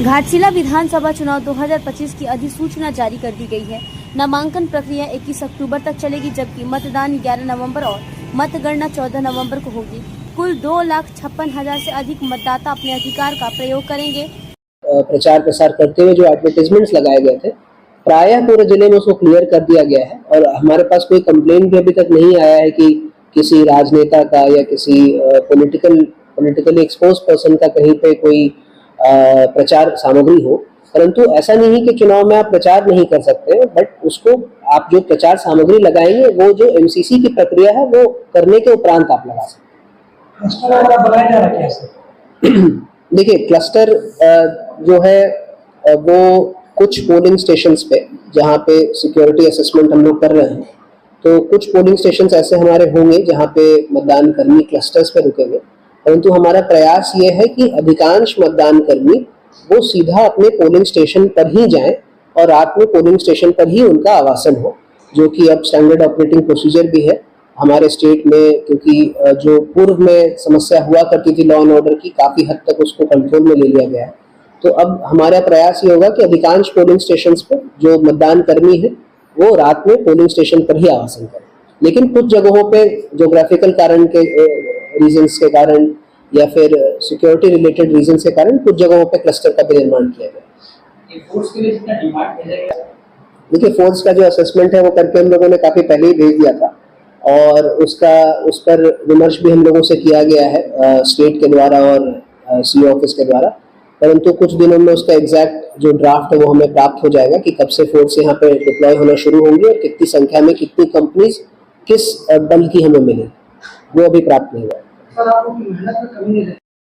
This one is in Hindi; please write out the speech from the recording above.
घाटशिला विधानसभा चुनाव 2025 की अधिसूचना जारी कर दी गई है। नामांकन प्रक्रिया 21 अक्टूबर तक चलेगी, जबकि मतदान 11 नवंबर और मतगणना 14 नवंबर को होगी। कुल 2,56,000 से अधिक मतदाता अपने अधिकार का प्रयोग करेंगे। प्रचार प्रसार करते हुए जो एडवर्टाइजमेंट्स लगाए गए थे, प्रायः पूरे जिले में उसको क्लियर कर दिया गया है और हमारे पास कोई कंप्लेंट भी अभी तक नहीं आया है कि किसी राजनेता का या किसी पॉलिटिकली एक्सपोज पर्सन का कहीं पे कोई प्रचार सामग्री हो। परंतु ऐसा नहीं है कि चुनाव में आप प्रचार नहीं कर सकते, बट उसको आप जो प्रचार सामग्री लगाएंगे वो जो एमसीसी की प्रक्रिया है वो करने के उपरांत आप लगा सकते हैं। देखिए, क्लस्टर जो है वो कुछ पोलिंग स्टेशंस पे जहाँ पे सिक्योरिटी असेसमेंट हम लोग कर रहे हैं, तो कुछ पोलिंग स्टेशंस ऐसे हमारे होंगे जहाँ पे मतदान कर्मी क्लस्टर्स पे रुकेंगे। परंतु हमारा प्रयास ये है कि अधिकांश मतदान कर्मी वो सीधा अपने पोलिंग स्टेशन पर ही जाएं और रात में पोलिंग स्टेशन पर ही उनका आवासन हो, जो कि अब स्टैंडर्ड ऑपरेटिंग प्रोसीजर भी है हमारे स्टेट में। क्योंकि जो पूर्व में समस्या हुआ करती थी लॉ एंड ऑर्डर की, काफ़ी हद तक उसको कंट्रोल में ले लिया गया है। तो अब हमारा प्रयास ये होगा कि अधिकांश पोलिंग स्टेशंस पर जो मतदान कर्मी है वो रात में पोलिंग स्टेशन पर ही आवासन करें। लेकिन कुछ जगहों पे ज्योग्राफिकल कारण के रीजंस के कारण या फिर सिक्योरिटी रिलेटेड रीजंस के कारण कुछ जगहों पे क्लस्टर का भी निर्माण किया गया। फोर्स के लिए कितना डिमांड भेजा गया? देखिए, फोर्स का जो असेसमेंट है वो करके हम लोगों ने काफ़ी पहले ही भेज दिया था और उस पर विमर्श भी हम लोगों से किया गया है स्टेट के द्वारा और सी ऑफिस के द्वारा। परंतु कुछ दिनों में उसका एग्जैक्ट जो ड्राफ्ट है वो हमें प्राप्त हो जाएगा कि कब से फोर्स यहाँ पे डिप्लॉय होना शुरू होंगी और कितनी संख्या में कितनी कंपनीज किस बल की हमें मिलेगी, वो अभी प्राप्त नहीं हुआ है। सर, आपको मेहनत में कमी नहीं